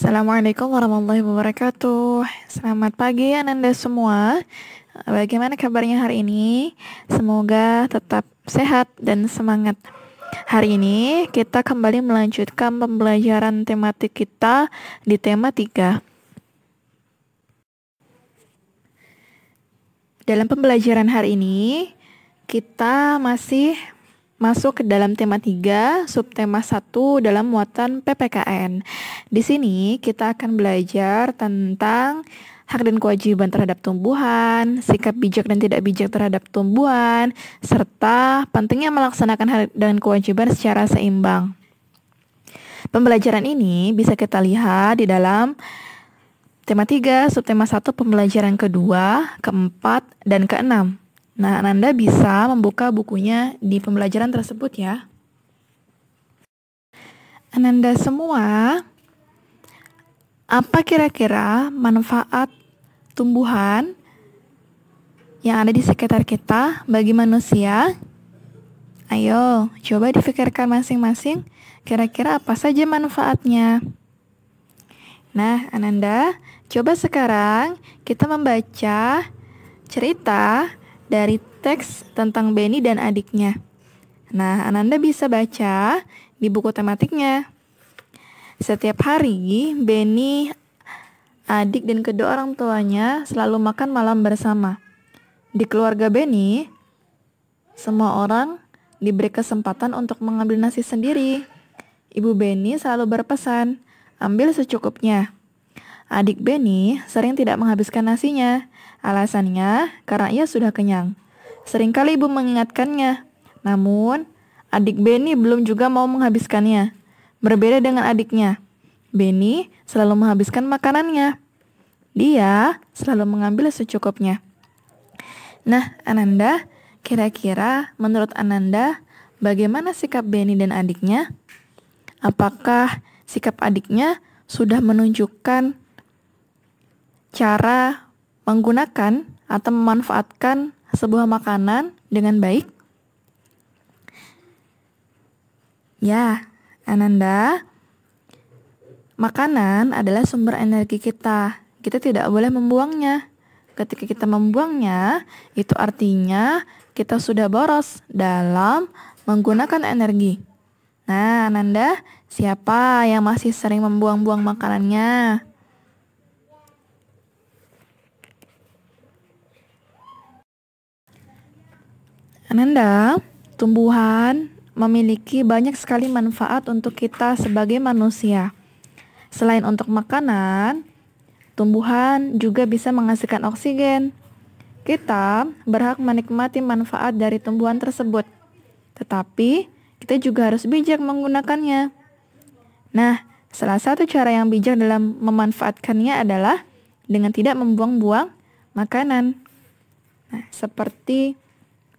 Assalamualaikum warahmatullahi wabarakatuh. Selamat pagi Ananda semua. Bagaimana kabarnya hari ini? Semoga tetap sehat dan semangat. Hari ini kita kembali melanjutkan pembelajaran tematik kita di tema 3. Dalam pembelajaran hari ini, kita masih masuk ke dalam tema 3, subtema 1 dalam muatan PPKN. Di sini kita akan belajar tentang hak dan kewajiban terhadap tumbuhan, sikap bijak dan tidak bijak terhadap tumbuhan, serta pentingnya melaksanakan hak dan kewajiban secara seimbang. Pembelajaran ini bisa kita lihat di dalam tema 3, subtema 1, pembelajaran kedua, keempat, dan keenam. Nah, Ananda bisa membuka bukunya di pembelajaran tersebut ya. Ananda semua, apa kira-kira manfaat tumbuhan yang ada di sekitar kita bagi manusia? Ayo, coba difikirkan masing-masing, kira-kira apa saja manfaatnya? Nah, Ananda, coba sekarang kita membaca cerita dari teks tentang Benny dan adiknya. Nah, Ananda bisa baca di buku tematiknya. Setiap hari, Benny, adik dan kedua orang tuanya selalu makan malam bersama. Di keluarga Benny, semua orang diberi kesempatan untuk mengambil nasi sendiri. Ibu Benny selalu berpesan, ambil secukupnya. Adik Benny sering tidak menghabiskan nasinya. Alasannya karena ia sudah kenyang. Seringkali ibu mengingatkannya, namun adik Benny belum juga mau menghabiskannya. Berbeda dengan adiknya, Benny selalu menghabiskan makanannya. Dia selalu mengambil secukupnya. Nah, Ananda, kira-kira menurut Ananda bagaimana sikap Benny dan adiknya? Apakah sikap adiknya sudah menunjukkan cara menggunakan atau memanfaatkan sebuah makanan dengan baik? Ya, Ananda, makanan adalah sumber energi kita. Kita tidak boleh membuangnya. Ketika kita membuangnya, itu artinya kita sudah boros dalam menggunakan energi. Nah, Ananda, siapa yang masih sering membuang-buang makanannya? Ananda, tumbuhan memiliki banyak sekali manfaat untuk kita sebagai manusia. Selain untuk makanan, tumbuhan juga bisa menghasilkan oksigen. Kita berhak menikmati manfaat dari tumbuhan tersebut. Tetapi, kita juga harus bijak menggunakannya. Nah, salah satu cara yang bijak dalam memanfaatkannya adalah dengan tidak membuang-buang makanan. Nah, seperti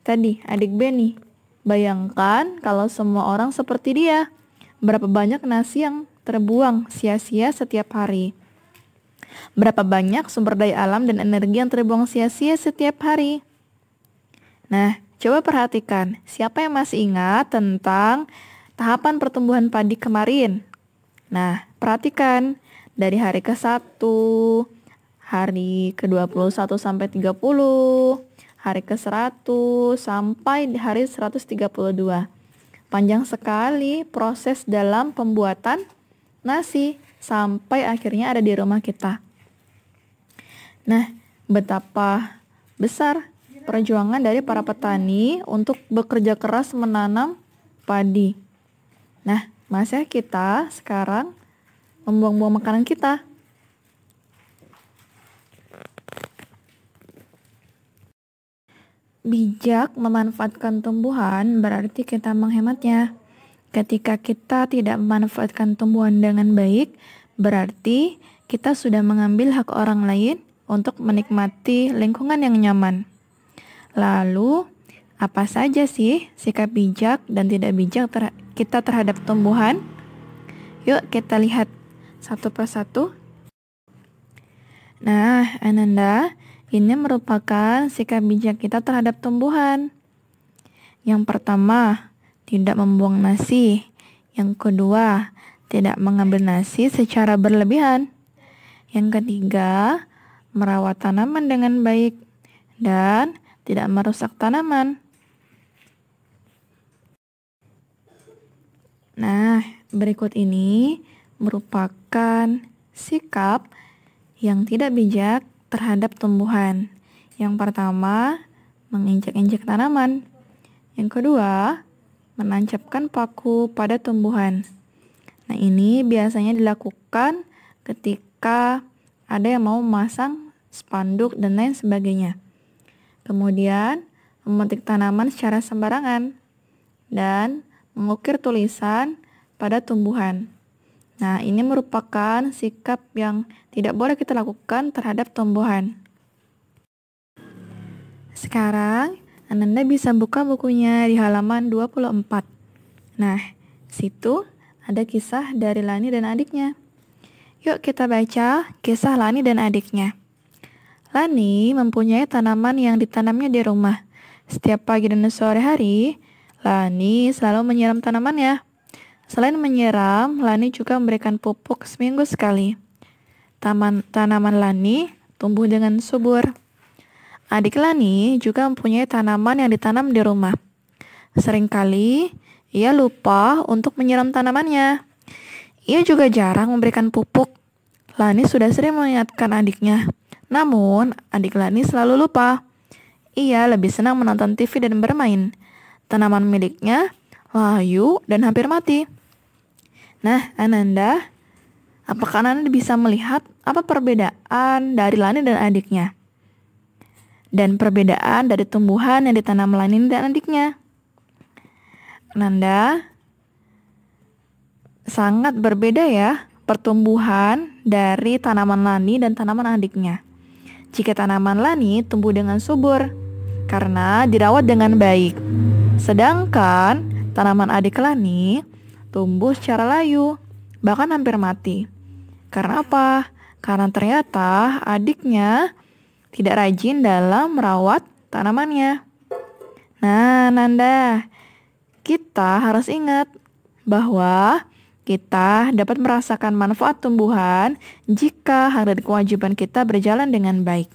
tadi, adik Benny. Bayangkan kalau semua orang seperti dia. Berapa banyak nasi yang terbuang sia-sia setiap hari. Berapa banyak sumber daya alam dan energi yang terbuang sia-sia setiap hari. Nah, coba perhatikan, siapa yang masih ingat tentang tahapan pertumbuhan padi kemarin? Nah, perhatikan dari hari ke-1, hari ke-21 sampai 30, hari ke-100 sampai hari 132. Panjang sekali proses dalam pembuatan nasi sampai akhirnya ada di rumah kita. Nah, betapa besar perjuangan dari para petani untuk bekerja keras menanam padi. Nah, masa kita sekarang membuang-buang makanan kita? Bijak memanfaatkan tumbuhan berarti kita menghematnya. Ketika kita tidak memanfaatkan tumbuhan dengan baik, berarti kita sudah mengambil hak orang lain untuk menikmati lingkungan yang nyaman. Lalu, apa saja sih sikap bijak dan tidak bijak kita terhadap tumbuhan? Yuk kita lihat satu persatu. Nah, Ananda, ini merupakan sikap bijak kita terhadap tumbuhan. Yang pertama, tidak membuang nasi. Yang kedua, tidak mengambil nasi secara berlebihan. Yang ketiga, merawat tanaman dengan baik dan tidak merusak tanaman. Nah, berikut ini merupakan sikap yang tidak bijak terhadap tumbuhan. Yang pertama, menginjak-injak tanaman. Yang kedua, menancapkan paku pada tumbuhan. Nah, ini biasanya dilakukan ketika ada yang mau memasang spanduk dan lain sebagainya. Kemudian, memetik tanaman secara sembarangan dan mengukir tulisan pada tumbuhan. Nah, ini merupakan sikap yang tidak boleh kita lakukan terhadap tumbuhan. Sekarang, Ananda bisa buka bukunya di halaman 24. Nah, situ ada kisah dari Lani dan adiknya. Yuk kita baca kisah Lani dan adiknya. Lani mempunyai tanaman yang ditanamnya di rumah. Setiap pagi dan sore hari, Lani selalu menyiram tanamannya. Selain menyiram, Lani juga memberikan pupuk seminggu sekali. Tanaman Lani tumbuh dengan subur. Adik Lani juga mempunyai tanaman yang ditanam di rumah. Seringkali ia lupa untuk menyiram tanamannya. Ia juga jarang memberikan pupuk. Lani sudah sering mengingatkan adiknya. Namun, adik Lani selalu lupa. Ia lebih senang menonton TV dan bermain. Tanaman miliknya layu dan hampir mati. Nah, Ananda, apakah Ananda bisa melihat apa perbedaan dari Lani dan adiknya? Dan perbedaan dari tumbuhan yang ditanam Lani dan adiknya? Ananda, sangat berbeda ya pertumbuhan dari tanaman Lani dan tanaman adiknya. Jika tanaman Lani tumbuh dengan subur karena dirawat dengan baik. Sedangkan tanaman adik Lani tumbuh secara layu, bahkan hampir mati. Karena apa? Karena ternyata adiknya tidak rajin dalam merawat tanamannya. Nah, Nanda, kita harus ingat bahwa kita dapat merasakan manfaat tumbuhan jika hak dan kewajiban kita berjalan dengan baik.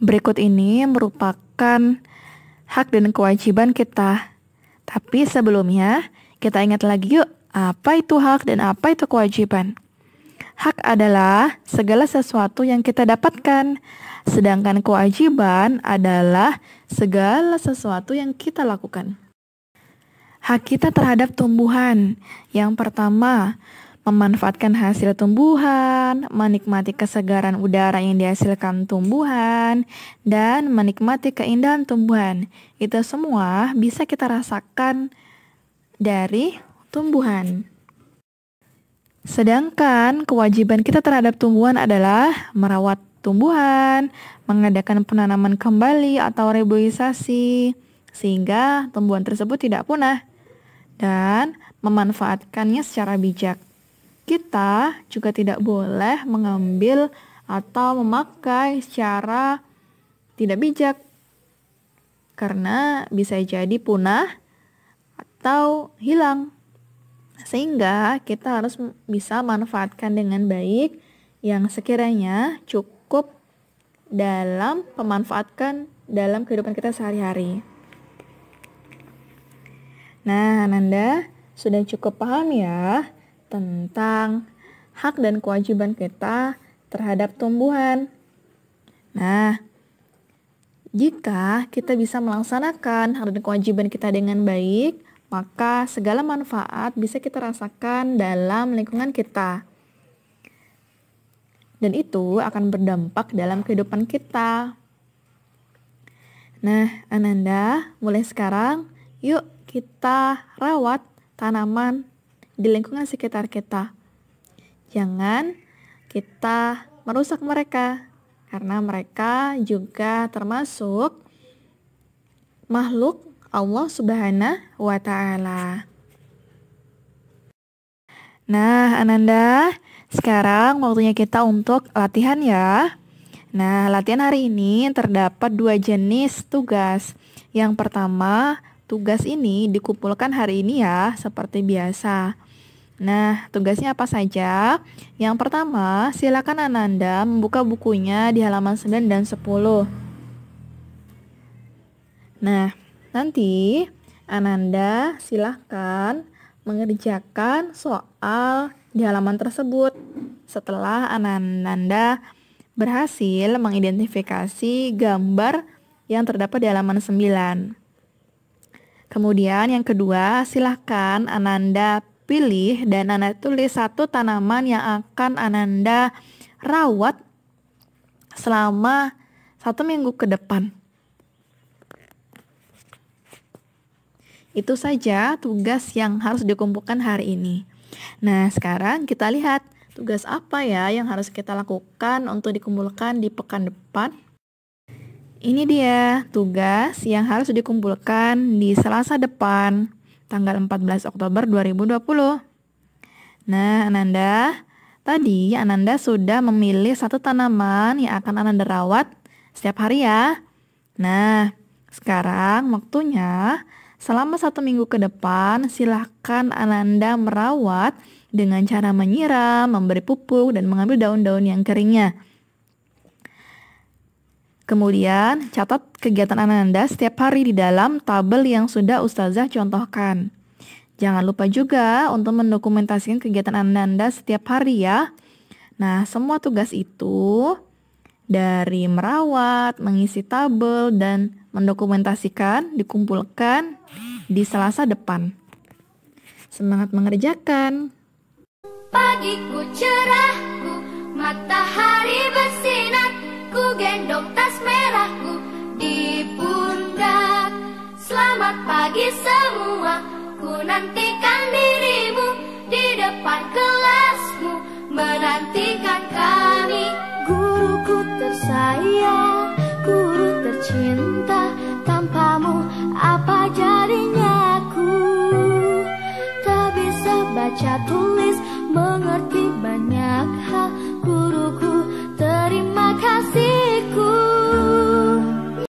Berikut ini merupakan hak dan kewajiban kita. Tapi sebelumnya, kita ingat lagi yuk, apa itu hak dan apa itu kewajiban. Hak adalah segala sesuatu yang kita dapatkan, sedangkan kewajiban adalah segala sesuatu yang kita lakukan. Hak kita terhadap tumbuhan, yang pertama, memanfaatkan hasil tumbuhan, menikmati kesegaran udara yang dihasilkan tumbuhan, dan menikmati keindahan tumbuhan. Itu semua bisa kita rasakan dari tumbuhan. Sedangkan kewajiban kita terhadap tumbuhan adalah merawat tumbuhan, mengadakan penanaman kembali atau reboisasi, sehingga tumbuhan tersebut tidak punah, dan memanfaatkannya secara bijak. Kita juga tidak boleh mengambil atau memakai secara tidak bijak, karena bisa jadi punah atau hilang. Sehingga kita harus bisa manfaatkan dengan baik yang sekiranya cukup dalam pemanfaatkan dalam kehidupan kita sehari-hari. Nah, Nanda sudah cukup paham ya tentang hak dan kewajiban kita terhadap tumbuhan. Nah, jika kita bisa melaksanakan hak dan kewajiban kita dengan baik, maka segala manfaat bisa kita rasakan dalam lingkungan kita. Dan itu akan berdampak dalam kehidupan kita. Nah, Ananda, mulai sekarang yuk kita rawat tanaman di lingkungan sekitar kita. Jangan kita merusak mereka, karena mereka juga termasuk makhluk Allah Subhanahu wa Ta'ala. Nah, Ananda, sekarang waktunya kita untuk latihan ya. Nah, latihan hari ini terdapat 2 jenis tugas. Yang pertama, tugas ini dikumpulkan hari ini ya, seperti biasa. Nah, tugasnya apa saja? Yang pertama, silakan Ananda membuka bukunya di halaman 9 dan 10. Nah, nanti Ananda silahkan mengerjakan soal di halaman tersebut setelah Ananda berhasil mengidentifikasi gambar yang terdapat di halaman 9. Kemudian yang kedua, silahkan Ananda pilih dan Ananda tulis satu tanaman yang akan Ananda rawat selama 1 minggu ke depan. Itu saja tugas yang harus dikumpulkan hari ini. Nah, sekarang kita lihat tugas apa ya yang harus kita lakukan untuk dikumpulkan di pekan depan. Ini dia tugas yang harus dikumpulkan di Selasa depan, tanggal 14 Oktober 2020. Nah, tadi Ananda sudah memilih satu tanaman yang akan Ananda rawat setiap hari ya. Nah, sekarang waktunya selama 1 minggu ke depan, silahkan Ananda merawat dengan cara menyiram, memberi pupuk, dan mengambil daun-daun yang keringnya. Kemudian, catat kegiatan Ananda setiap hari di dalam tabel yang sudah Ustazah contohkan. Jangan lupa juga untuk mendokumentasikan kegiatan Ananda setiap hari ya. Nah, semua tugas itu dari merawat, mengisi tabel, dan mendokumentasikan dikumpulkan di Selasa depan. Semangat mengerjakan! Pagiku cerahku, matahari bersinar, ku gendong tas merahku di pundak. Selamat pagi semua, ku nantikan dirimu di depan kelasmu, menantikan kami. Guruku tersayang, guru tercinta, tanpamu apa jadinya aku? Tak bisa baca tulis, mengerti banyak hal. Guruku, terima kasihku.